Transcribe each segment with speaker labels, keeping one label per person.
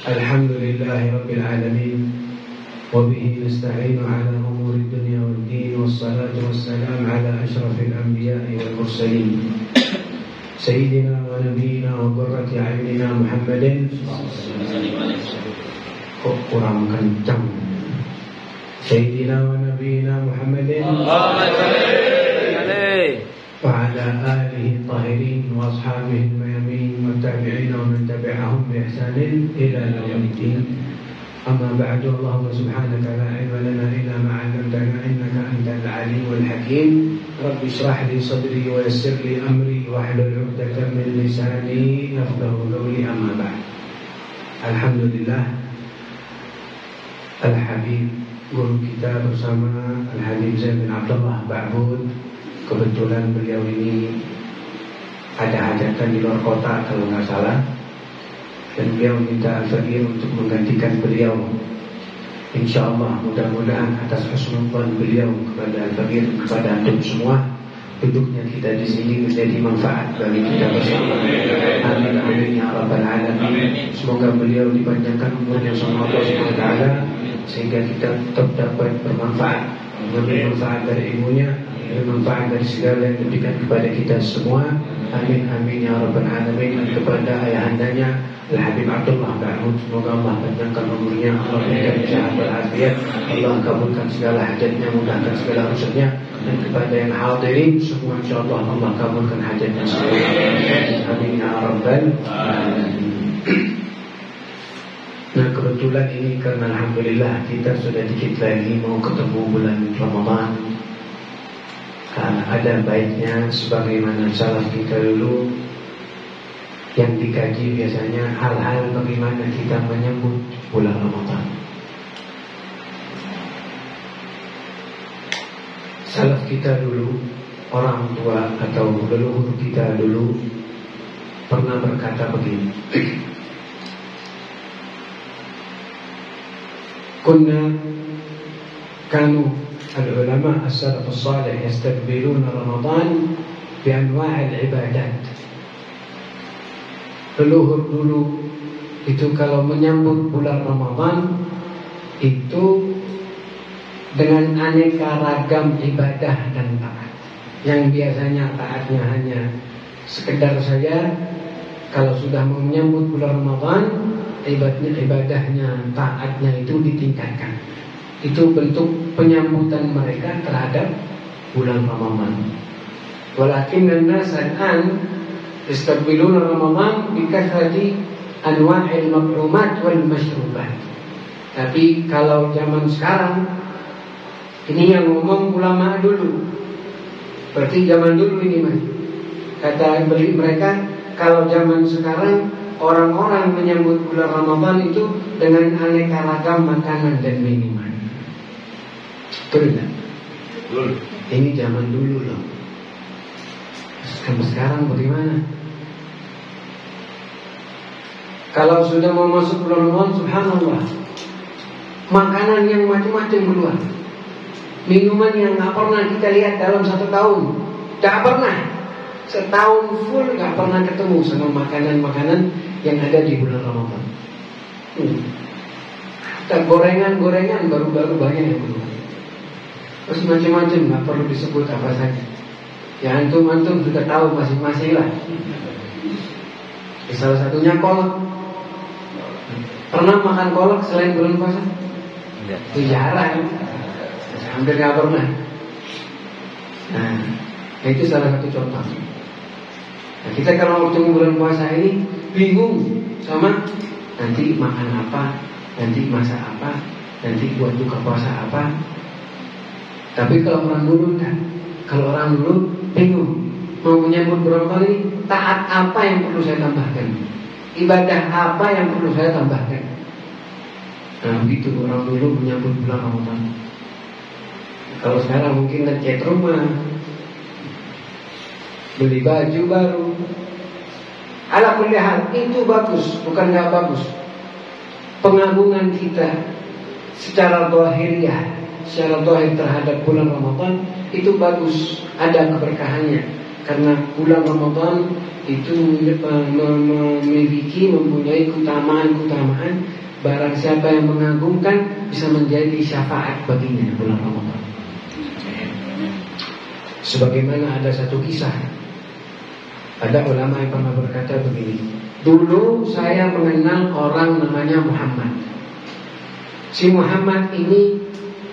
Speaker 1: الحمد لله رب العالمين وبه نستعين على أمور الدنيا والدين والصلاة والسلام على أشرف الأنبياء والمرسلين سيدنا ونبينا وقرة أعيننا محمد kurang kencang سيدنا ونبينا محمد وعلى آله الطاهرين وأصحابه الميامين والتابعين ومن تبعهم بإحسان إلى يوم الدين أما بعد اللهم سبحانك لا علم لنا إلا ما علمتنا إنك أنت العليم الحكيم رب اشرح لي صدري ويسر لي أمري واحلل عقدة من لساني يفقهوا قولي أما بعد الحمد لله Al-Habib guru kita bersama Al-Habib Zaid bin Abdullah Ba'bud. Kebetulan beliau ini ada hajatan di luar kota kalau nggak salah, dan beliau minta Al-Faqir untuk menggantikan beliau. InsyaAllah mudah-mudahan atas husnuzan beliau kepada Al-Faqir, kepada antum semua, duduknya kita di sini menjadi manfaat bagi kita bersama. Amin amin ya rabbal alamin. Semoga beliau dipanjangkan umurnya sama Allah Subhanahu wa taala sehingga kita tetap dapat bermanfaat, mengambil manfaat dari ilmunya, bermanfaat dari segala yang diberikan kepada kita semua. Amin amin ya rabbal alamin. Dan kepada ayahandanya Al-Habib Abdullah Ba'bud, semoga Allah panjangkan umurnya, Allah berikan sehat walafiat, Allah kabulkan segala hajatnya, mudahkan segala urusannya. Dan kepada yang hadirin semua, insyaallah Allah kabulkan hajatnya semua. Amin ya rabbal alamin. Nah, kebetulan ini karena alhamdulillah kita sudah dikit lagi mau ketemu bulan Ramadan. Karena ada baiknya sebagaimana salaf kita dulu yang dikaji biasanya hal-hal bagaimana kita menyambut bulan Ramadan. Salaf kita dulu, orang tua atau leluhur kita dulu pernah berkata begini. كانوا العلماء السلف الصالح يستقبلون رمضان بأنواع العبادات. Leluhur dulu itu kalau menyambut bulan Ramadan itu dengan aneka ragam ibadah dan taat. Yang biasanya taatnya hanya sekedar saja, kalau sudah menyambut bulan Ramadan ibadahnya, taatnya itu ditingkatkan. Itu bentuk penyambutan mereka terhadap bulan Ramadan. Walakin an-nas al-an yastaqbiluna Ramadan bi kathrati anwa'il mat'umat wal mashrubat. Tapi kalau zaman sekarang, ini yang ngomong ulama dulu. Berarti zaman dulu ini Mas. Kata mereka, kalau zaman sekarang orang-orang menyambut bulan Ramadan itu dengan aneka ragam makanan dan minuman. Betul tak? Betul. Ini zaman dulu loh. Sekarang bagaimana? Kalau sudah mau masuk bulan Ramadan, subhanallah, makanan yang macam-macam keluar, minuman yang nggak pernah kita lihat dalam 1 tahun, nggak pernah. Setahun full nggak pernah ketemu sama makanan-makanan yang ada di bulan Ramadan. Gorengan-gorengan baru-baru banyak yang keluar. Terus macam-macam, nggak perlu disebut apa saja. Ya antum sudah tahu masing-masing lah. Salah satunya kolak. Pernah makan kolak selain bulan puasa? Itu jarang. Hampir nggak pernah. Nah, itu salah satu contoh. Nah, kita kalau waktu bulan puasa ini bingung sama nanti makan apa, nanti masak apa, nanti buat buka puasa apa. Tapi kalau orang dulu kan, kalau orang dulu bingung mau menyambut bulan Ramadan ini, taat apa yang perlu saya tambahkan, ibadah apa yang perlu saya tambahkan. Nah begitu orang dulu menyambut bulan Ramadan. Kalau sekarang mungkin ngecat rumah, beli baju baru. Ala kulli hal itu bagus, bukan nggak bagus. Pengagungan kita secara zahiriyah, secara zahir terhadap bulan Ramadan itu bagus, ada keberkahannya. Karena bulan Ramadan itu mempunyai keutamaan-keutamaan. Barang siapa yang mengagungkan bisa menjadi syafaat baginya bulan Ramadan. Sebagaimana ada satu kisah, ada ulama yang pernah berkata begini, dulu saya mengenal orang namanya Muhammad. Si Muhammad ini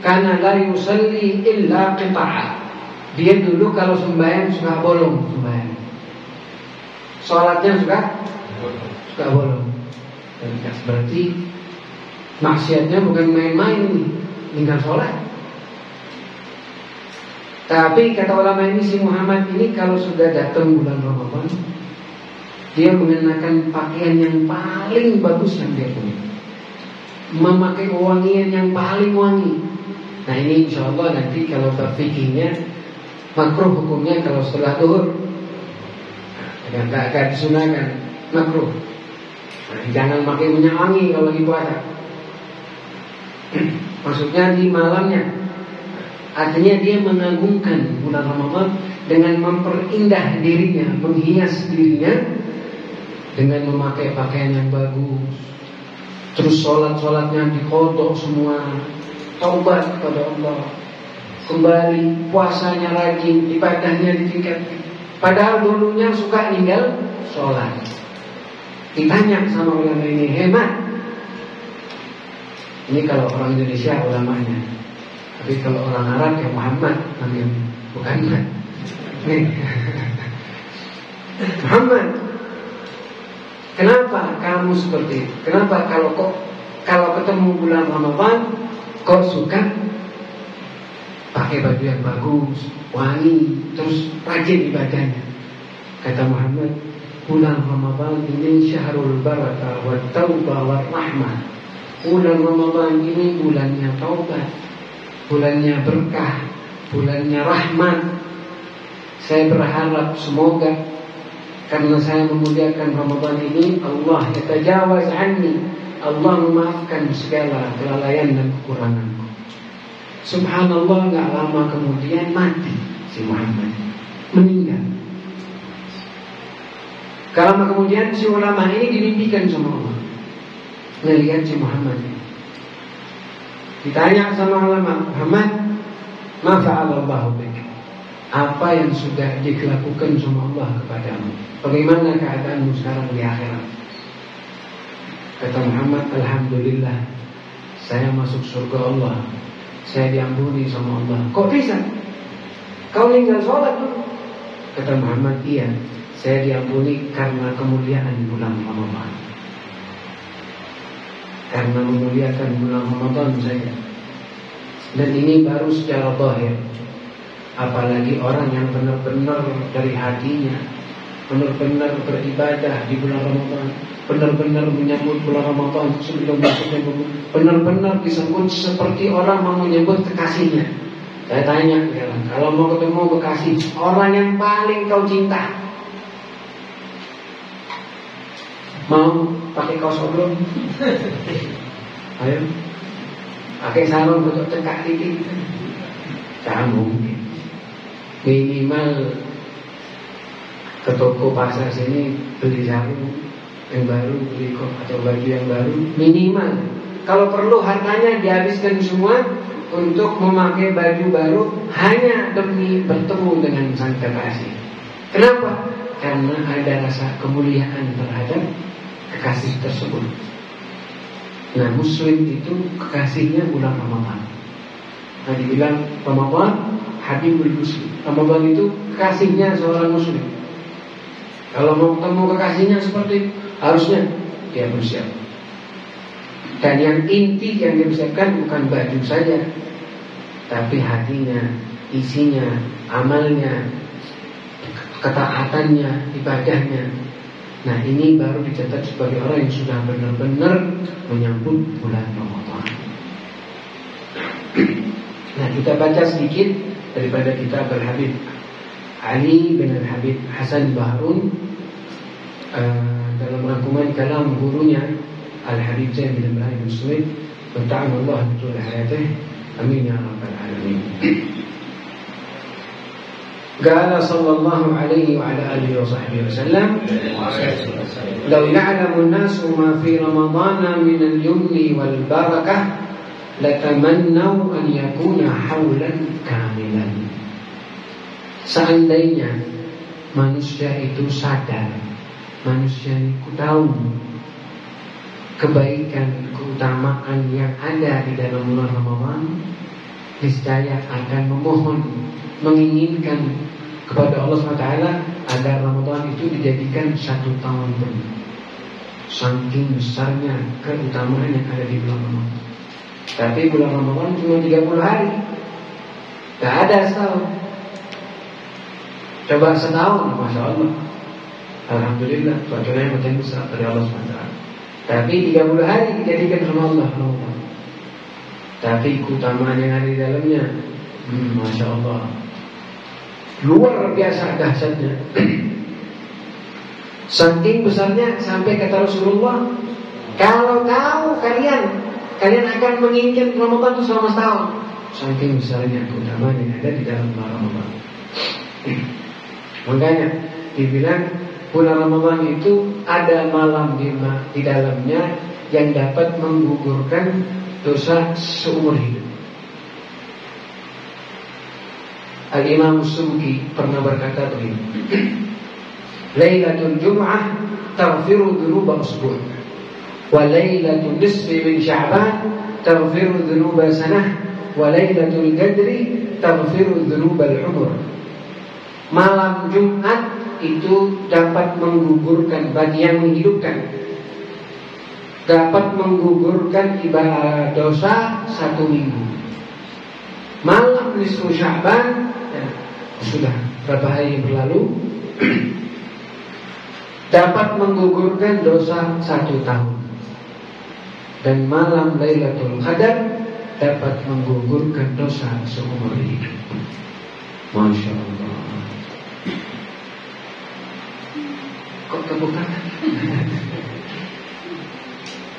Speaker 1: kana la yusalli illa qita'a. Dia dulu kalau sembahyang suka bolong sembahyang. Salatnya suka bolong. Dan berarti maksiatnya bukan main-main nih, tinggal sholat. Tapi kata ulama ini, si Muhammad ini kalau sudah datang bulan Ramadan, dia mengenakan pakaian yang paling bagus yang dia punya, memakai wangian yang paling wangi. Nah ini insya Allah nanti kalau berfikirnya makruh hukumnya kalau setelah zuhur, agak disunahkan makruh. Nah, jangan pakai minyak wangi kalau lagi puasa. Maksudnya di malamnya. Artinya dia mengagungkan bulan Ramadan dengan memperindah dirinya, menghias dirinya dengan memakai pakaian yang bagus. Terus sholat-sholatnya diqodok semua, taubat kepada Allah, kembali puasanya rajin, ibadahnya ditingkatkan. Padahal dulunya suka ninggal sholat. Ditanya sama ulama ini, hemat. Ini kalau orang Indonesia ulamanya. Tapi kalau orang Arab ya Muhammad namanya, bukan Mat. Muhammad, kenapa kamu seperti itu? Kenapa kalau ketemu bulan Ramadan kau suka pakai baju yang bagus, wangi, terus rajin ibadahnya? Kata Muhammad, bulan Ramadan ini syahrul barakah wa taubah wa rahmah. Bulan Ramadan ini bulannya taubat, bulannya berkah, bulannya rahmat. Saya berharap semoga karena saya memuliakan Ramadan ini, Allah yatajawaz anni, Allah memaafkan segala kelalaian dan kekuranganku. Subhanallah, gak lama kemudian mati si Muhammad, meninggal. Gak lama kemudian si ulama ini dimimpikan sama Allah, melihat si Muhammad ini. Ditanya sama ulama, Muhammad, ma fa'alallahu bik? Apa yang sudah dilakukan sama Allah kepadamu? Bagaimana keadaanmu sekarang di akhirat? Kata Muhammad, alhamdulillah, saya masuk surga Allah, saya diampuni sama Allah. Kok bisa? Kau tinggal sholat dulu. Kata Muhammad, iya, saya diampuni karena kemuliaan bulan Ramadan. Karena memuliakan bulan Ramadan saja. Dan ini baru secara zahir. Apalagi orang yang benar-benar dari hatinya, benar-benar beribadah di bulan Ramadan, benar-benar menyambut bulan Ramadan sebelum masuknya, benar-benar disebut seperti orang mau menyebut kekasihnya. Saya tanya, kalau mau ketemu kekasih, orang yang paling kau cinta, mau pakai kaos oblong? Ayo, pakai sarung untuk cekak titik? Tak mungkin. Minimal ke toko pasar sini beli sarung yang baru, beli kok atau baju yang baru. Minimal. Kalau perlu hartanya dihabiskan semua untuk memakai baju baru hanya demi bertemu dengan sang kekasih. Kenapa? Karena ada rasa kemuliaan terhadap kekasih tersebut. Nah, muslim itu kekasihnya bulan Ramadan. Nah, dibilang Ramadan Habibul Muslim. Ramadan itu kekasihnya seorang muslim. Kalau mau ketemu kekasihnya seperti itu, harusnya dia bersiap. Dan yang inti yang dipersiapkan bukan baju saja, tapi hatinya, isinya, amalnya, ketaatannya, ibadahnya. Nah, ini baru dicatat sebagai orang yang sudah benar-benar menyambut bulan Ramadan. Nah, kita baca sedikit daripada kitab Al-Habib Ali bin Al-Habib Hasan Bahrun dalam rangkuman kalam gurunya Al-Habib Zain bin Ibrahim Suwaid, ta'ala betul hayatih, amin ya rabbal alamin. Qala sallallahu alaihi wa ala alihi wa sahbihi wasallam, "Law ya'lamu an-nasu ma fi Ramadana min al-yumni wal barakah latamannaw an yakuna haulan kamilan." Seandainya manusia itu sadar, manusia itu tahu kebaikan, keutamaan yang ada di dalam bulan Ramadan, niscaya akan memohon, menginginkan kepada Allah SWT agar Ramadan itu dijadikan 1 tahun penuh. Saking besarnya keutamaan yang ada di bulan Ramadan. Tapi bulan Ramadan cuma 30 hari, gak ada setahun. Coba setahun, Masya Allah, alhamdulillah, pahalanya macam besar dari Allah SWT. Tapi 30 hari dijadikan sama Allah Ramadan. Tapi keutamaan yang ada di dalamnya, Masya Allah, luar biasa dahsyatnya. Saking besarnya sampai kata Rasulullah, kalau tahu kalian akan menginginkan Ramadan itu selama setahun. Saking besarnya keutamaan yang ada di dalam bulan Ramadan. Makanya dibilang bulan Ramadan itu ada malam di dalamnya yang dapat menggugurkan dosa seumur hidup. Al-Imam Subki pernah berkata begini, Lailatul Jum'ah taghfiru dhunuba usbu' wa Lailatul Nisfi min Sya'ban taghfiru dhunuba sanah wa Lailatul Qadri taghfiru dhunuba al-umur. Malam Jumat itu dapat menggugurkan, bagi yang menghidupkan, dapat menggugurkan ibadah dosa 1 minggu. Malam nisfu Sya'ban, sudah berapa hari yang berlalu, dapat menggugurkan dosa 1 tahun. Dan malam Lailatul Qadar dapat menggugurkan dosa seumur hidup. Masya Allah. Kok terbuka?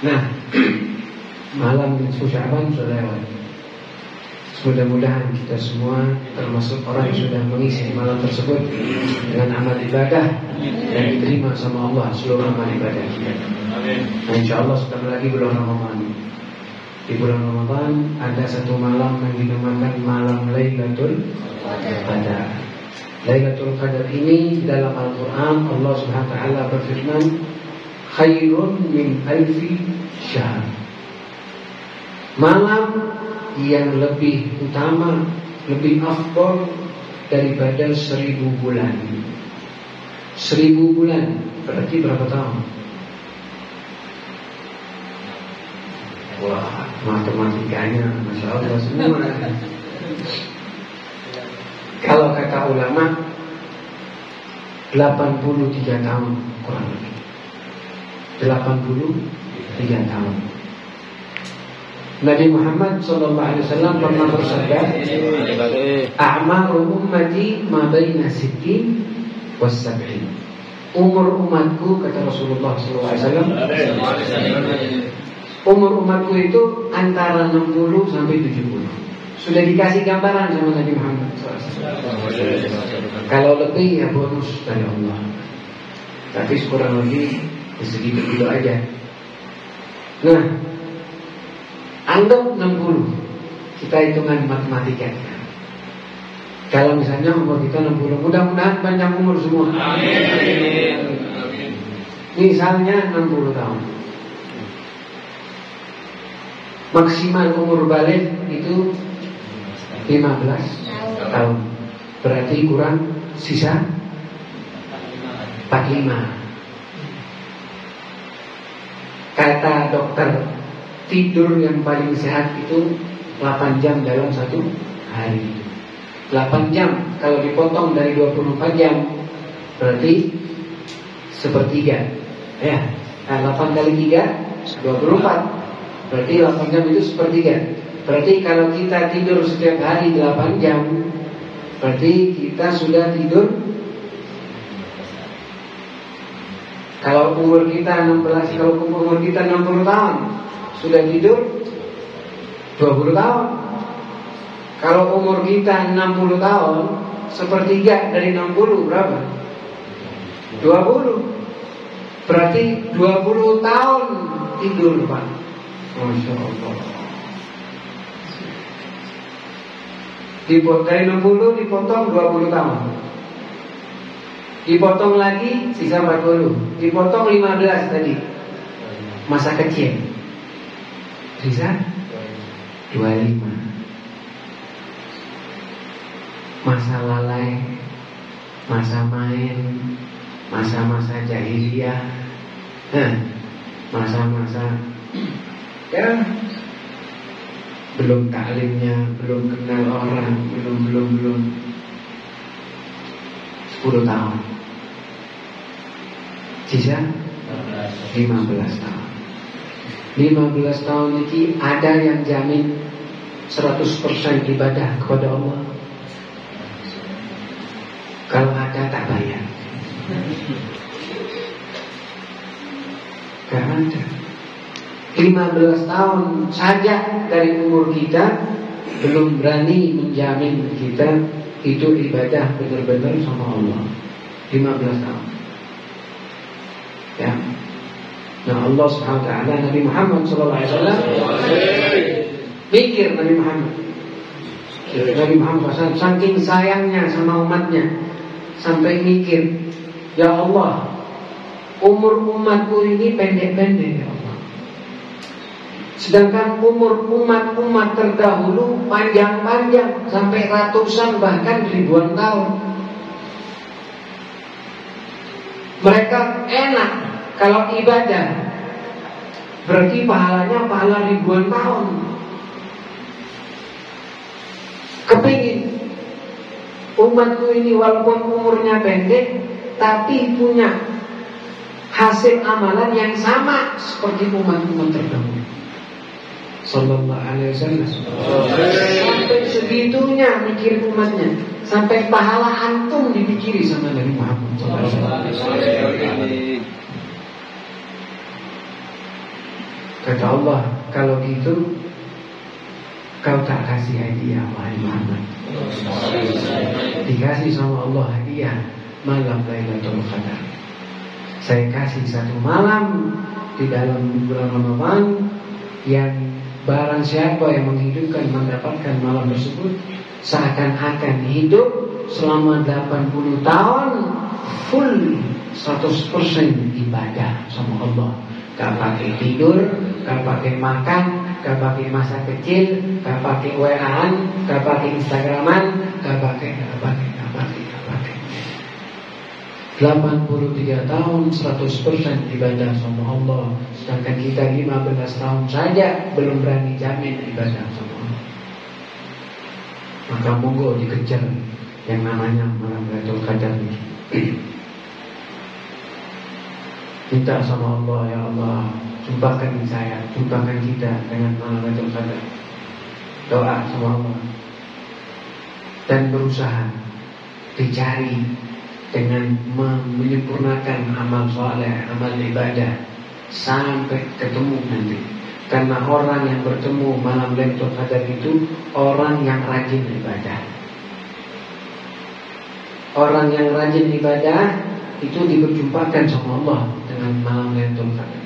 Speaker 1: Nah, malam nisfu Sya'ban sudah lewat. Mudah-mudahan kita semua termasuk orang yang sudah mengisi malam tersebut dengan amal ibadah yang diterima sama Allah, seluruh amal ibadah kita. Nah, insya Allah sebentar lagi bulan Ramadan. Di bulan Ramadan ada 1 malam yang dinamakan malam Lailatul Qadar. Lailatul Qadar ini dalam Al-Quran Allah Subhanahu Wa Taala berfirman, khairun min alfi syahr. Malam yang lebih utama, lebih afdal daripada 1000 bulan. 1000 bulan berarti berapa tahun? Wah, matematikanya Masya Allah semua. Kalau kata ulama 83 tahun kurang lebih. 83 tahun. Nabi Muhammad SAW pernah bersabda, "A'maru ummati ma baina 60 wa 70." Umur umatku, kata Rasulullah SAW, umur umatku itu antara 60 sampai 70. Sudah dikasih gambaran sama Nabi Muhammad SAW. Kalau lebih ya bonus dari Allah. Tapi kurang lebih segitu aja. Nah, anggap 60. Kita hitungan matematika. Kalau misalnya umur kita 60, mudah-mudahan panjang umur semua. Amin. Misalnya 60 tahun. Maksimal umur balik itu 15 tahun. Berarti kurang sisa 45. Kata dokter, tidur yang paling sehat itu 8 jam dalam 1 hari. 8 jam kalau dipotong dari 24 jam berarti sepertiga. Ya, nah 8 kali 3 24. Berarti 8 jam itu sepertiga. Berarti kalau kita tidur setiap hari 8 jam, berarti kita sudah tidur. Kalau umur kita 16, kalau umur kita 60 tahun, sudah tidur 20 tahun. Kalau umur kita 60 tahun, sepertiga dari 60 berapa? 20. Berarti 20 tahun tidur, Pak. Masya Allah. Dari 60 dipotong 20 tahun. Dipotong lagi sisa 40. Dipotong 15 tadi. Masa kecil. Sisa 25. Masa lalai, masa main, masa-masa jahiliyah, masa-masa ya belum taklimnya, belum kenal orang, belum 10 tahun. Sisa 15 tahun. 15 tahun ini ada yang jamin 100% ibadah kepada Allah. Kalau ada tak bayar. Gak ada. 15 tahun saja dari umur kita belum berani menjamin kita itu ibadah benar-benar sama Allah. 15 tahun. Ya. Nah, Allah SWT, Nabi Muhammad SAW mikir Nabi Muhammad SAW saking sayangnya sama umatnya sampai mikir, ya Allah, umur umatku ini pendek-pendek ya Allah. Sedangkan umur umat-umat terdahulu panjang-panjang sampai ratusan bahkan ribuan tahun. Mereka enak kalau ibadah, berarti pahalanya pahala ribuan tahun. Kepingin umatku ini walaupun umurnya pendek tapi punya hasil amalan yang sama seperti umat-umat terdahulu. Sallallahu alaihi wasallam. Sampai segitunya mikir umatnya, sampai pahala antum dipikiri sama Nabi Muhammad sallallahu alaihi wasallam. Kata Allah, kalau gitu kau tak kasih hadiah wahai Muhammad. Dikasih sama Allah hadiah malam Lailatul Qadar. Saya kasih satu malam di dalam bulan Ramadan yang barang siapa yang menghidupkan mendapatkan malam tersebut seakan-akan hidup selama 80 tahun full 100% ibadah sama Allah. Gak pakai tidur, gak pakai makan, gak pakai masa kecil, gak pakai WA-an, gak pakai Instagraman, gak pakai 83 tahun 100% ibadah sama Allah. Sedangkan kita 15 tahun saja belum berani jamin ibadah sama Allah. Maka monggo dikejar yang namanya malam Lailatul Qadar ini. Minta sama Allah, ya Allah, jumpakan saya, jumpakan kita dengan malam Lailatul Qadar. Doa sama Allah. Dan berusaha dicari dengan menyempurnakan amal soleh, amal ibadah sampai ketemu nanti. Karena orang yang bertemu malam Lailatul Qadar itu orang yang rajin ibadah. Orang yang rajin ibadah itu diperjumpakan sama Allah dengan malam Lailatul Qadar.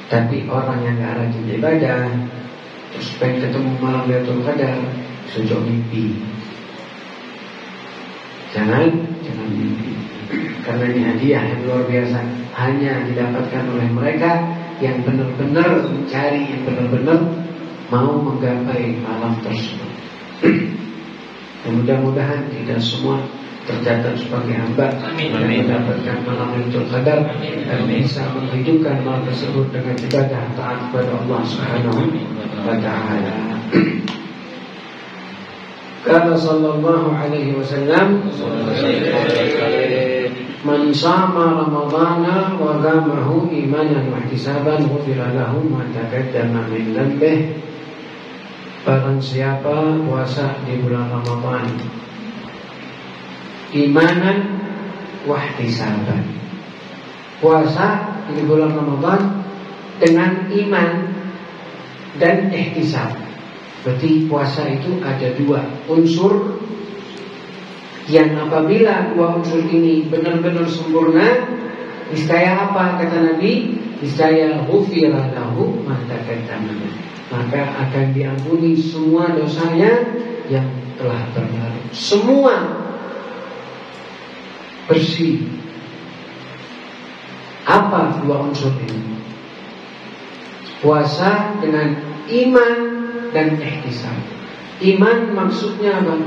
Speaker 1: Tapi orang yang gak rajin ibadah terus pengen ketemu malam Lailatul Qadar, sejauh mimpi. Jangan mimpi. Karena ini hadiah yang luar biasa, hanya didapatkan oleh mereka yang benar-benar mencari, yang benar-benar mau menggapai malam tersebut. Mudah-mudahan kita semua tercatat sebagai hamba yang mendapatkan malam Lailatul Qadar dan bisa menghidupkan malam tersebut dengan ibadah taat kepada Allah Subhanahu wa taala. Kata sallallahu alaihi wasallam, man sama Ramadhana wa qamahu imanan wa ihtisaban ghufira lahu ma taqaddama min dhanbihi. Barang siapa puasa di bulan Ramadan imanan wa ihtisaban, puasa di bulan Ramadan dengan iman dan ihtisab. Berarti puasa itu ada dua unsur Yang apabila dua unsur ini benar-benar sempurna, niscaya apa kata Nabi? Niscaya ghufira lahu ma taqaddama, maka akan diampuni semua dosanya yang telah berlalu. Semua bersih. Apa dua unsur ini? Puasa dengan iman dan ihtisab. Iman maksudnya apa?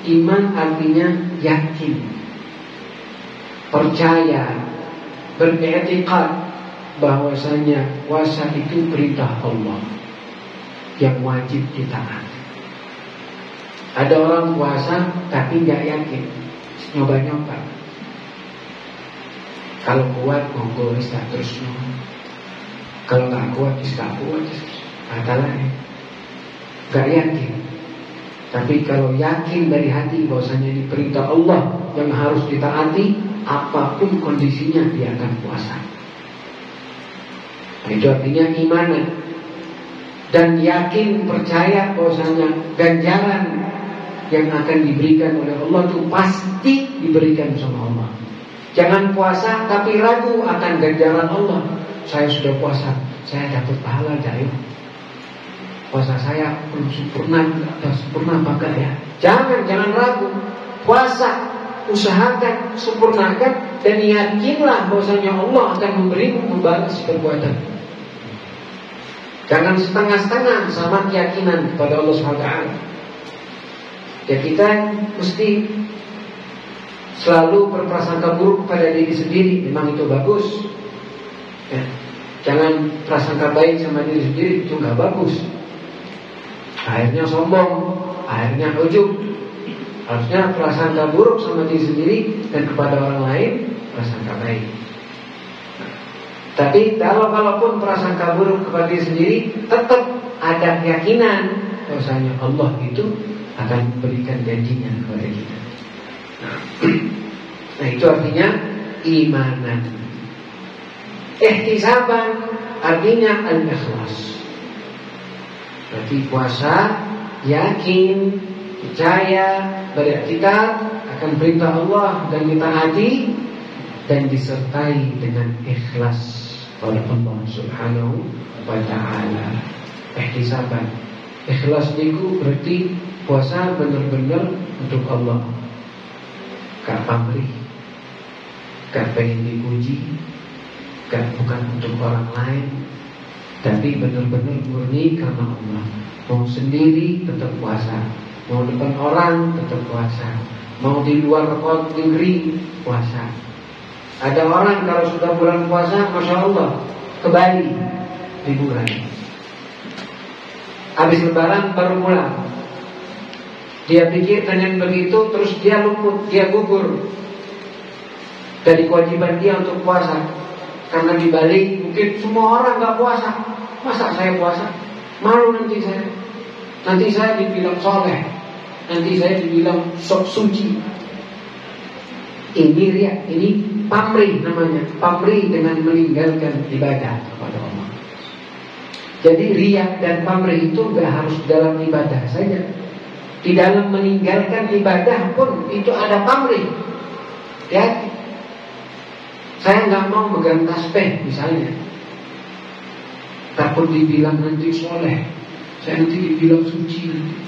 Speaker 1: Iman artinya yakin, percaya, beriktikad bahwasanya puasa itu perintah Allah yang wajib ditaati. Ada orang puasa tapi nggak yakin, nyoba-nyoba. Kalau kuat monggo terus, kalau nggak kuat nggak kuat, katalah nggak yakin. Tapi kalau yakin dari hati bahwasanya ini perintah Allah yang harus ditaati, apapun kondisinya dia akan puasa. Itu artinya iman. Dan yakin percaya bahwasanya ganjaran yang akan diberikan oleh Allah itu pasti diberikan sama Allah. Jangan puasa tapi ragu akan ganjaran Allah. Saya sudah puasa, saya dapat pahala enggak ya? Puasa saya belum sempurna, apa enggak ya? Jangan ragu. Puasa, usahakan, sempurnakan, dan yakinlah bahwasanya Allah akan memberimu membalas perbuatan. Jangan setengah-setengah sama keyakinan kepada Allah SWT. Ya, kita mesti selalu berprasangka buruk pada diri sendiri. Memang itu bagus ya. Jangan prasangka baik sama diri sendiri, itu gak bagus. Akhirnya sombong, akhirnya ujub. Harusnya prasangka buruk sama diri sendiri dan kepada orang lain prasangka baik. Tapi kalaupun prasangka buruk kepada diri sendiri, tetap ada keyakinan bahwasanya Allah itu akan memberikan janjinya kepada kita. Nah, itu artinya imanan. Ihtisaban artinya al-ikhlas. Berarti puasa, yakin, percaya, beriktikad akan perintah Allah dan ditaati, dan disertai dengan ikhlas pada Allah Subhanahu wa ta'ala. Ihtisaban, ikhlas niku berarti puasa benar-benar untuk Allah. Gak pamrih, gak pengen dipuji, bukan untuk orang lain, tapi benar-benar murni karena Allah. Mau sendiri tetap puasa, mau depan orang tetap puasa, mau di luar negeri puasa. Ada orang kalau sudah bulan puasa, Masya Allah, ke Bali liburan. Habis lebaran baru pulang. Dia pikir dengan begitu terus dia luput, dia gugur dari kewajiban dia untuk puasa. Karena di Bali mungkin semua orang gak puasa. Masa saya puasa? Malu nanti saya. Nanti saya dibilang soleh, nanti saya dibilang sok suci. Ini riya, ini pamrih namanya. Pamrih dengan meninggalkan ibadah kepada Allah. Jadi riya dan pamrih itu gak harus dalam ibadah saja. Di dalam meninggalkan ibadah pun itu ada pamrih. Ya, saya nggak mau megang tasbih misalnya, takut dibilang nanti soleh, saya nanti dibilang suci nanti.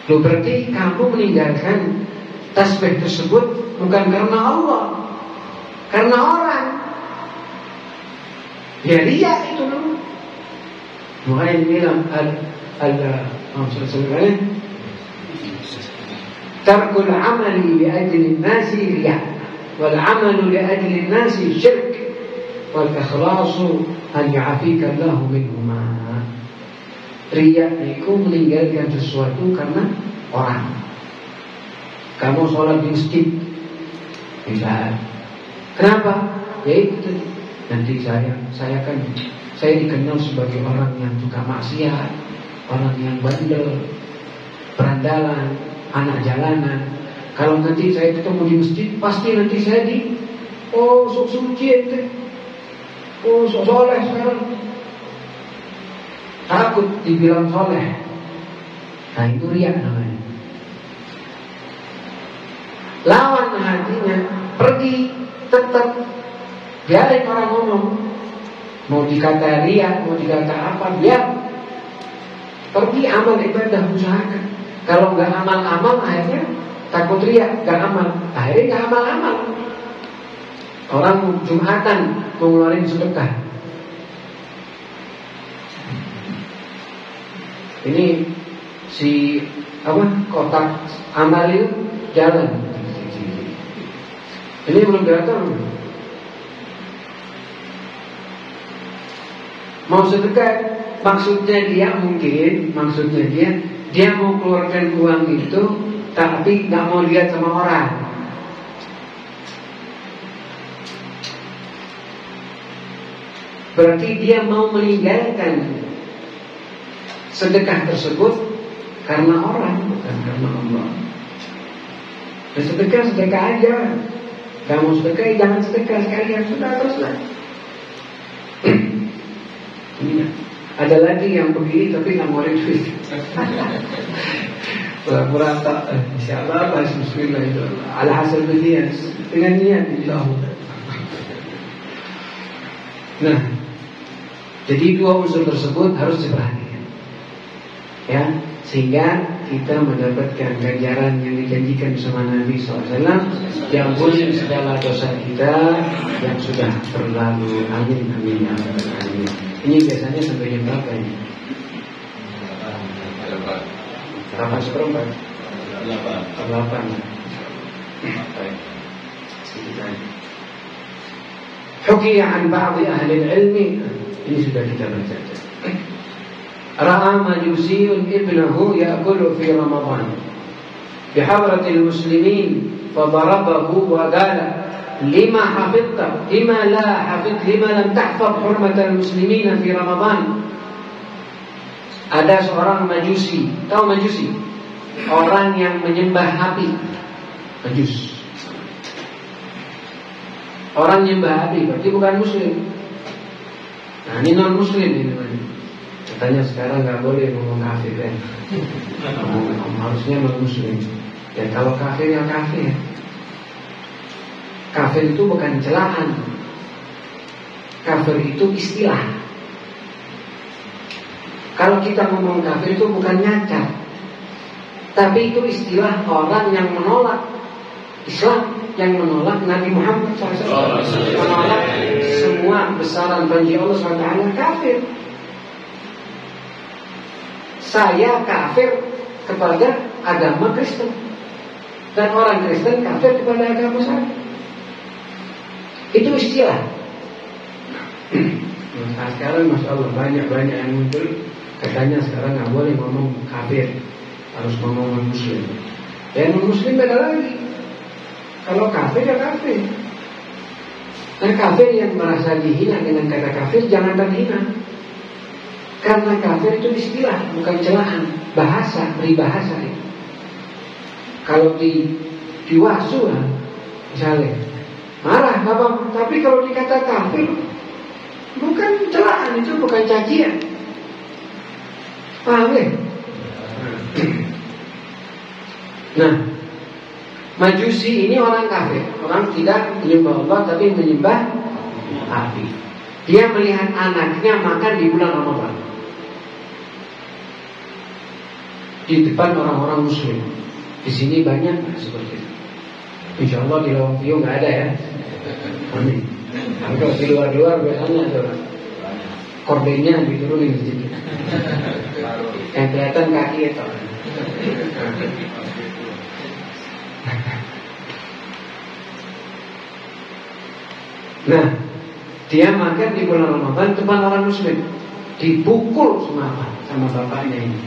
Speaker 1: Loh, berarti kamu meninggalkan tasbih tersebut bukan karena Allah, karena orang. Ya riya itu dulu. Makanya dibilang tarkul amali li ajli nasi riya, wal amalu li ajli nasi syirk, wal ikhlasu an ya'afika Allah minhuma. Riya itu meninggalkan sesuatu karena orang. Kamu sholat di masjid, tidak. Kenapa? Ya itu nanti saya dikenal sebagai orang yang suka maksiat, orang yang bandel, berandalan, anak jalanan. Kalau nanti saya ketemu di masjid, pasti nanti saya sok suci ente, sok soleh sekarang. Takut dibilang soleh. Nah itu riya namanya. lawan hatinya, pergi tetap, biarin orang ngomong, mau dikata riya, mau dikata apa, biar pergi amal ibadah, usahakan. Kalau nggak amal-amal akhirnya takut riya, nggak amal, akhirnya nggak amal-amal. Orang Jumatan mau ngeluarin sedekah, ini si kotak amal itu jalan, ini belum datang. Mau sedekah, maksudnya dia mau keluarkan uang itu, tapi nggak mau lihat sama orang. Berarti dia mau meninggalkan sedekah tersebut karena orang, bukan karena Allah. Dan sedekah aja. Kamu sedekah, jangan sedekah sekalian, sudah teruslah. Ada lagi yang begini tapi nggak mau duit. Pura-pura tak, insyaallah bismillah itu. Ala hasil niat, dengan niat insyaallah. Nah, jadi dua unsur tersebut harus diperhatikan, ya, sehingga kita mendapatkan ganjaran yang dijanjikan sama Nabi SAW, yang ampuni segala dosa kita yang sudah berlalu. Amin amin ya rabbal alamin. Ini biasanya sampai jam berapa ini? 8:15. 8. Hukiya an ba'di ahli ilmi, ini sudah kita baca. Ra'a majusiyun ibnahu ya'kulu fi Ramadan bihadratil muslimin fadarabahu wa qala lima hafidta lima lam tahfaz hurmatal muslimin fi Ramadan. Ada seorang majusi, tahu majusi? Orang yang menyembah api, majus. Orang nyembah api berarti bukan muslim. Nah, ini non muslim ini. Katanya sekarang nggak boleh ngomong kafir kan? Harusnya non muslim. Ya kalau kafir ya kafir. Kafir itu bukan celaan. Kafir itu istilah. Kalau kita ngomong kafir itu bukan nyacat, tapi itu istilah orang yang menolak Islam, yang menolak Nabi Muhammad SAW, menolak semua besaran janji Allah SWT. Kafir. Saya kafir kepada agama Kristen, dan orang Kristen kafir kepada agama saya. Itu istilah. Nah, sekarang Masya Allah banyak yang muncul. Katanya sekarang nggak boleh ngomong kafir, harus ngomong muslim. Dan muslim beda lagi. Kalau kafir ya kafir. Nah, kafir yang merasa dihina dengan kata kafir jangan terhina. Karena kafir itu istilah, bukan celaan, bahasa, peribahasa. Kalau di wahsu misalnya marah Bapak, tapi kalau dikata kafir bukan celaan, itu bukan cacian. Paham ya? Nah, Majusi ini orang kafir, orang tidak menyembah Allah tapi menyembah api. Dia melihat anaknya makan di bulan Ramadan di depan orang-orang muslim. Di sini banyak seperti itu. Insya Allah di Lawang View nggak ada ya. Amin. Kalau di luar-luar biasanya ada kordennya diturunin sedikit. Yang kelihatan kaki itu. Nah, dia makan di bulan Ramadan depan orang muslim, dipukul sama bapaknya ini.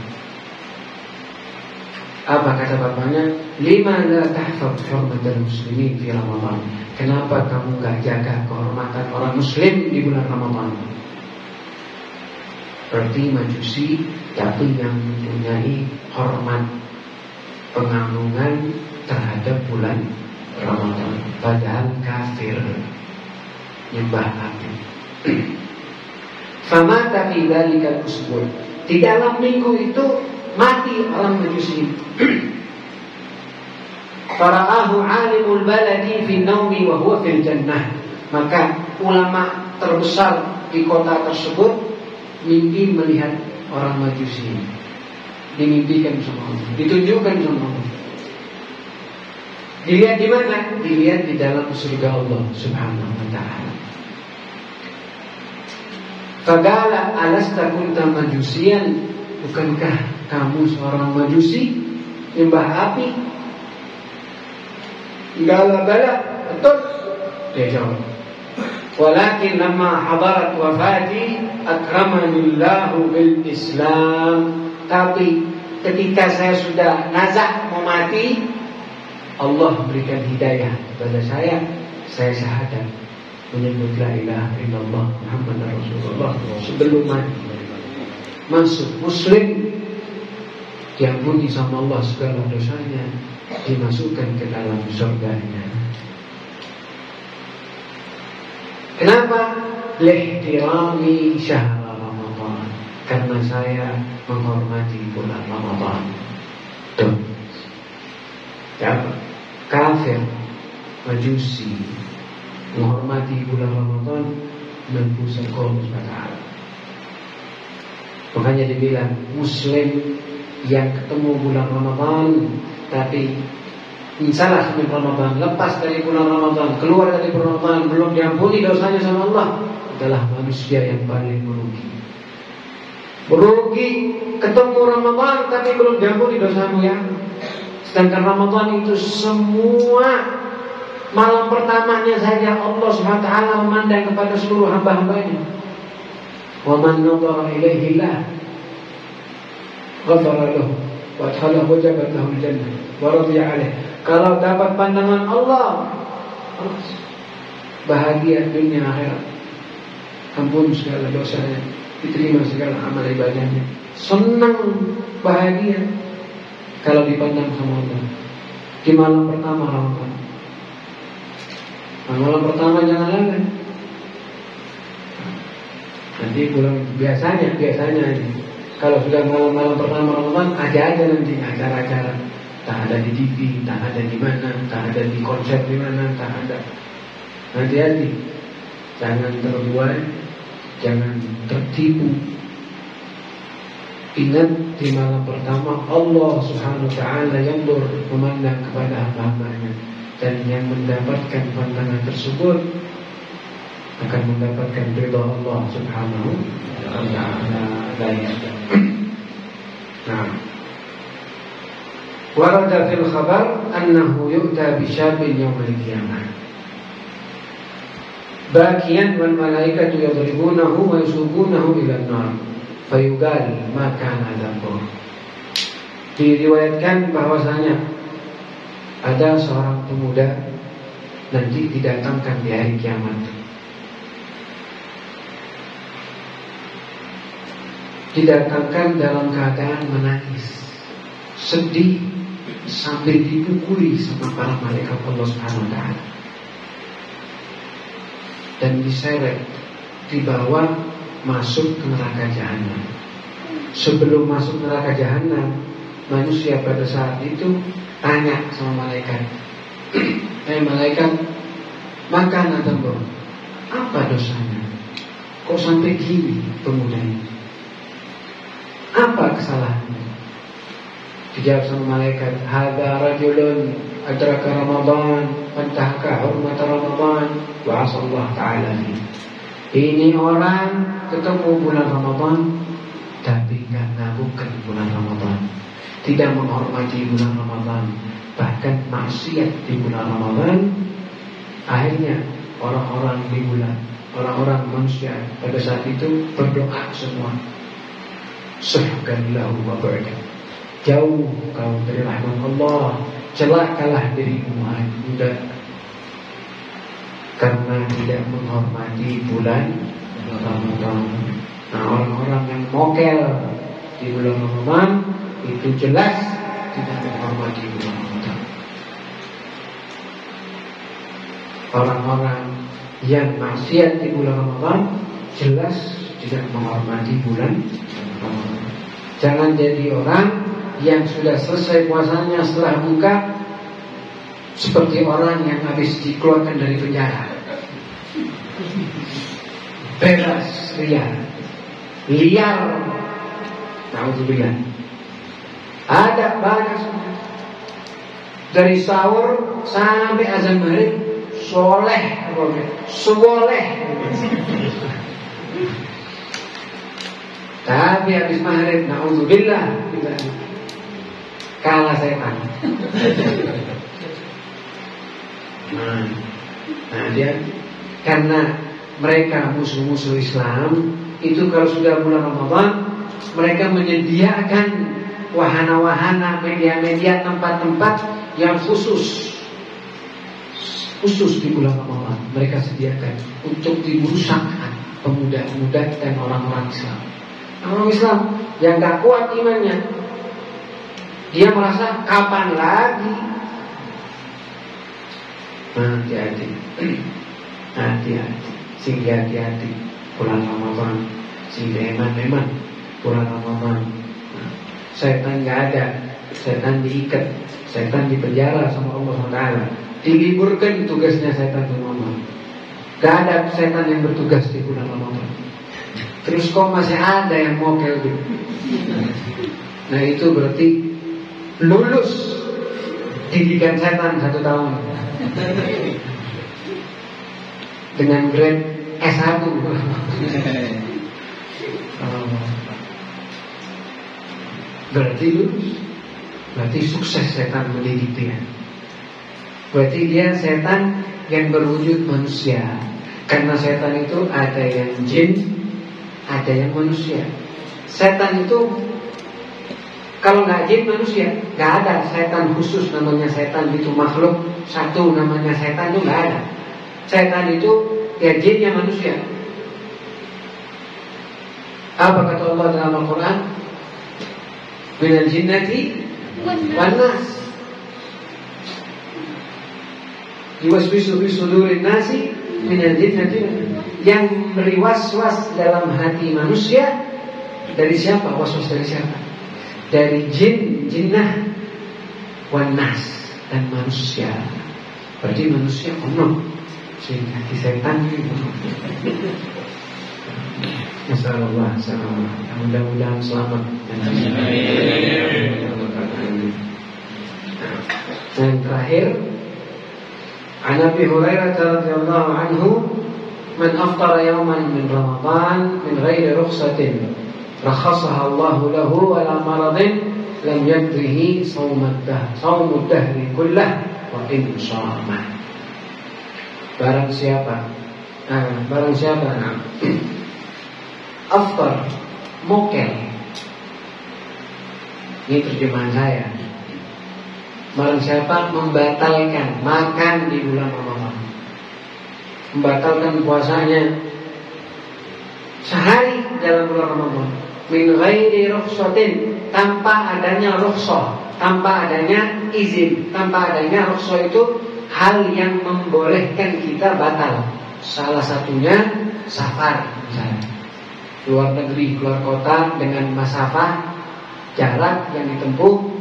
Speaker 1: Apa kata bapaknya? Lima la tahfaz hurmatal muslimin fi Ramadan. Kenapa kamu gak jaga kehormatan orang muslim di bulan Ramadan? Berarti Majusi tapi yang mempunyai hormat, pengagungan terhadap bulan Ramadan, padahal kafir, nyembah api. Famata fi dzalikal usbu'. Di dalam minggu itu mati orang Majusi. Fara'ahu 'alimul baladi fi naumi wa huwa fil jannah. Maka ulama terbesar di kota tersebut mimpi melihat orang Majusi. Dimimpikan sama Allah, ditunjukkan sama Allah. Dilihat di mana? Dilihat di dalam surga Allah Subhanahu wa ta'ala. Faqala alasta kunta majusian, bukankah kamu seorang Majusi, nyembah api? Qala bala, betul. Dia jawab. Walakin lamma hadarat wafati akramani Allahu bil Islam. Tapi ketika saya sudah nazak mau mati, Allah berikan hidayah kepada saya syahadat menyebut la ilaha illallah Muhammadar Rasulullah sebelum mati. Masuk Muslim, diampuni sama Allah segala dosanya, dimasukkan ke dalam surganya. Kenapa? Lihtirami syahr Ramadan, karena saya menghormati bulan Ramadan. Tuh, siapa? Kafir, Majusi menghormati bulan Ramadan dan pusat Allah Taala. Makanya dibilang Muslim yang ketemu bulan Ramadan tapi salah di Ramadan, lepas dari bulan Ramadan, keluar dari bulan Ramadan, belum diampuni dosanya sama Allah, adalah manusia yang paling merugi. Merugi, ketemu Ramadan tapi belum diampuni dosamu ya. Sedangkan Ramadan itu semua malam pertamanya saja Allah SWT memandang kepada seluruh hamba-hambanya. Wa man nadhara ilaihi Allah ghafara lahu wa adkhalahu wajabat lahu al-jannah wa radiya alaih. Kalau dapat pandangan Allah, bahagia dunia akhirat, ampun segala dosanya, diterima segala amal ibadahnya, senang bahagia kalau dipandang sama Allah. Di malam pertama Ramadan. Nah, malam pertama jangan lalai. Nanti bulan biasanya kalau sudah malam pertama Ramadan ada aja nanti acara-acara. Tak ada di TV, tak ada di mana, tak ada di konser di mana, tak ada. Hati-hati, jangan terbuai, jangan tertipu. Ingat di malam pertama Allah Subhanahu wa ta'ala yang memandang kepada hamba-hambanya, dan yang mendapatkan pandangan tersebut akan mendapatkan ridha Allah Subhanahu wa ta'ala. Nah, warada fil khabar annahu yu'ta bisyabin yawmal qiyamah bakiyan wal malaikatu yadribunahu wa yusubunahu ila an-nar fayugal ma kana dzambur. Diriwayatkan bahwasanya ada seorang pemuda nanti didatangkan di hari kiamat, didatangkan dalam keadaan menangis, sedih, sambil dipukuli sama para malaikat Allah Subhanahu wa ta'ala, dan diseret, dibawa masuk ke neraka jahanam. Sebelum masuk neraka jahanam, manusia pada saat itu tanya sama malaikat, malaikat, maka nadambo, apa dosanya? Kok sampai gini pemuda ini? Apa kesalahannya? Dijawab sama malaikat, hadza rajulun adraka Ramadan fantahaka hurmat Ramadan wa asallahu ta'ala. Ini orang ketemu bulan Ramadan tapi enggak ngabukan bulan Ramadan, tidak menghormati bulan Ramadan, bahkan maksiat di bulan Ramadan. Akhirnya orang-orang di bulan, orang-orang manusia pada saat itu berdoa semua, suhkanillahu wa ba'da, jauh kau dari rahmat Allah, celakalah dirimu muda, karena tidak menghormati bulan Ramadan. Nah, orang-orang yang mokel di bulan Ramadan itu jelas tidak menghormati bulan Ramadan. Orang-orang yang maksiat di bulan Ramadan jelas tidak menghormati bulan Ramadan. Jangan jadi orang yang sudah selesai puasanya setelah buka seperti orang yang habis dikeluarkan dari penjara, bebas liar. Naudzubillah. Ada banyak dari sahur sampai azan maghrib soleh. Tapi habis maghrib, naudzubillah, kalah setan. Nah dia karena mereka musuh-musuh Islam itu kalau sudah bulan Ramadan mereka menyediakan wahana-wahana, media-media, tempat-tempat yang khusus di bulan Ramadan mereka sediakan untuk dirusakkan pemuda-pemuda dan orang-orang Islam. Orang Islam yang gak kuat imannya, dia merasa kapan lagi. Hati-hati, sehingga hati-hati bulan Ramadan, sehingga eman-eman bulan Ramadan. Setan gak ada, setan diikat, setan dipenjara sama Allah SWT. Diliburkan tugasnya setan sama Allah. Gak ada setan yang bertugas di bulan Ramadan. Terus kok masih ada yang mokel gitu. Nah itu berarti lulus didikan setan 1 tahun dengan grade S1. Berarti lulus, berarti sukses setan mendidik dia. Berarti dia setan yang berwujud manusia. Karena setan itu ada yang jin, ada yang manusia. Setan itu kalau nggak jin manusia, nggak ada setan khusus namanya setan itu makhluk satu namanya setan itu nggak ada. Setan itu ya jin ya manusia. Apa kata Allah dalam Al-Quran? Minal jinnati wan nas yuwaswisu fi sudurin nasi minal jinnati, yang berwaswas dalam hati manusia. Dari siapa? Waswas dari siapa? Dari jin, jinnah, wan nas, dan manusia. Berarti manusia penuh sehingga hati setan itu. Masyaallah, mudah-mudahan selamat. Dan terakhir, An Abi Hurairah radhiyallahu anhu, man aftara yawman min Ramadan min ghairi rukhsatin rakhasaha Allah lahu ala maradin lam yadrihi saumud dahri kullah wa in shama. Barang siapa aftar, mokel, ini terjemahan saya. Barang siapa membatalkan makan di bulan Ramadan, membatalkan puasanya sehari dalam bulan Ramadan, min ghairi rukhsatin, tanpa adanya rukhsah, tanpa adanya izin, tanpa adanya rukhsah itu hal yang membolehkan kita batal. Salah satunya safar, misalnya keluar negeri, keluar kota dengan masafah jarak yang ditempuh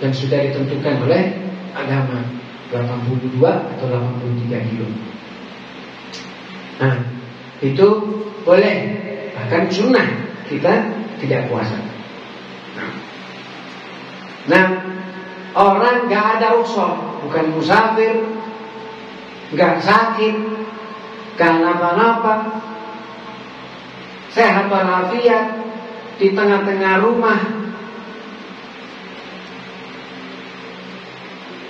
Speaker 1: yang sudah ditentukan oleh agama 82 atau 83 kilo. Nah, itu boleh, bahkan sunnah kita tidak puasa. Nah, orang gak ada rukhsah, bukan musafir, gak sakit, gak napa-napa, sehat walafiat, di tengah-tengah rumah,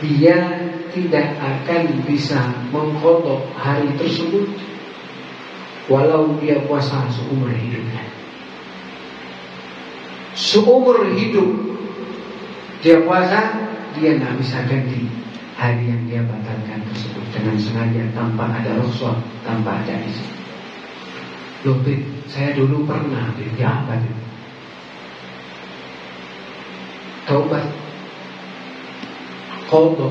Speaker 1: dia tidak akan bisa mengqadha hari tersebut walau dia puasa seumur hidupnya. Seumur hidup dia puasa, dia nggak bisa ganti hari yang dia batalkan tersebut dengan sengaja, tanpa ada rukhsah, tanpa ada izin. Loh, saya dulu pernah ya apa itu? Taubat, qadha,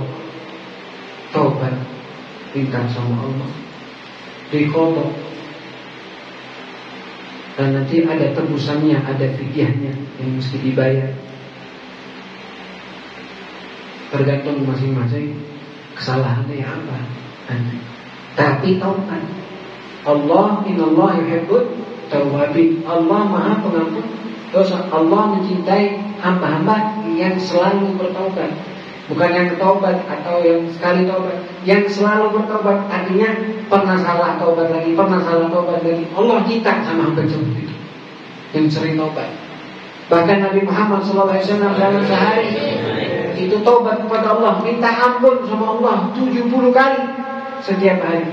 Speaker 1: taubat, minta sama Allah, diqadha, dan nanti ada tebusannya, ada fidyahnya yang mesti dibayar. Tergantung masing-masing. kesalahannya apa. Tapi taubat. Allah innallaha yuhibbut tawwabin. Allah Maha Pengampun dosa. Allah mencintai hamba-hamba yang selalu bertaubat. Bukan yang taubat atau yang sekali taubat, yang selalu bertaubat. Artinya pernah salah taubat lagi, pernah salah taubat lagi. Allah cinta sama hamba seperti itu, yang sering taubat. Bahkan Nabi Muhammad SAW dalam sehari itu taubat kepada Allah, minta ampun sama Allah 70 kali setiap hari.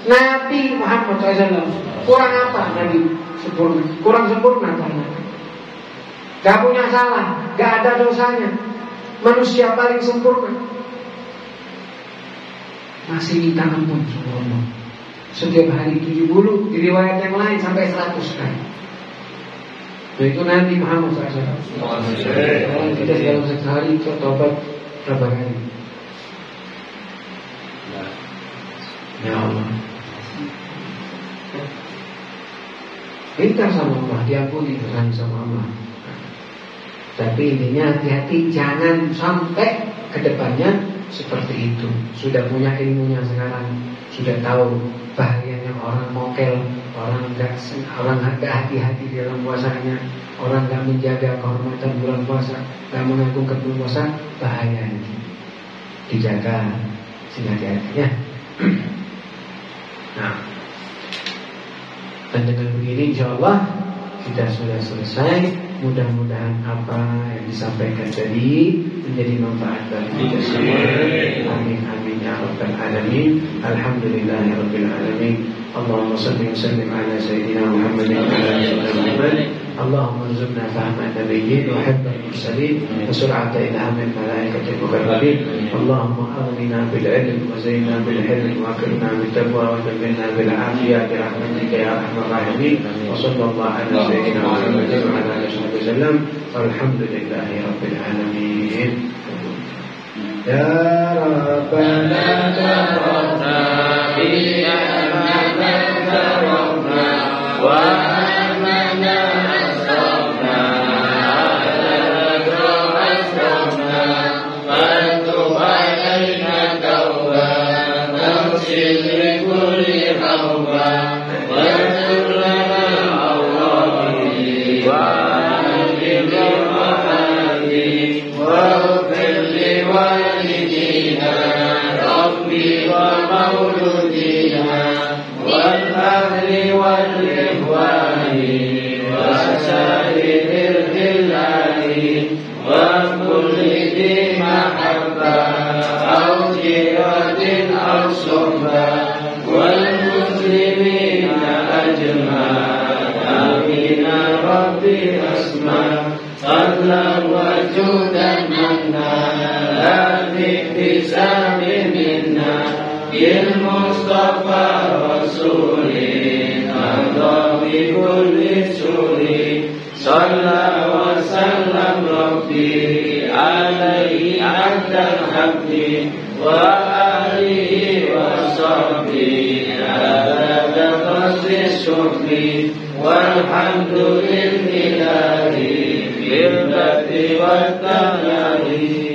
Speaker 1: Nabi Muhammad SAW kurang apa Nabi? Sempurna. Kurang sempurna karena gak punya salah, gak ada dosanya. Manusia paling sempurna, masih minta ampun sama Allah setiap hari 70, di riwayat yang lain sampai 100 kali. Nah, itu Nabi Muhammad SAW. Kita dalam sehari itu tobat berapa kali? Ya Allah, minta sama Allah, diampuni dosa sama Allah. Tapi intinya hati-hati, jangan sampai kedepannya seperti itu. Sudah punya ilmunya sekarang, sudah tahu bahayanya orang mokel, orang gak hati-hati dalam puasanya, orang gak menjaga kehormatan bulan puasa, gak mengagungkan bulan puasa, bahaya ini. Dijaga, sehingga hati-hati ya. Nah, dan dengan begini insya Allah kita sudah selesai. Mudah-mudahan apa yang disampaikan tadi menjadi manfaat bagi kita semua. Amin amin ya rabbal alamin. Alhamdulillahirabbil alamin. Allahumma shalli wa sallim ala sayyidina Muhammadin wa ala alihi Muhammad. Allahumma arzuqna fahma nabiyyin wa hibban mursalin wa sur'ata ilhamil malaikatil muqarrabin. Allahumma aghnina bil ilm wa zayyinna bil hilm wa akrimna bit taqwa wa zayyinna bil afiyah bi rahmatika ya arhamar rahimin. Wa sallallahu ala sayyidina Muhammadin wa ala alihi wasallam. Alhamdulillahi rabbil alamin. Ya Rabbana taqabbal minna wa amana asrafna ala asrafna fantub alaina tawbah tamsil li kulli hawba wa lana awrabi wa ومولودنا والأهل والإخوان وسائر الخلان وكل ذي محبة أو جيرة أو صحبة والمسلمين أجمع آمين ربي أسمع فضلا وجودا منا لا باكتساب منا بالمصطفى رسول أرضى بكل سور صلى وسلم ربي عليه عبد الحق وآله وصحبه عدد قصد الشكر والحمد لله بالبدء والتناهي.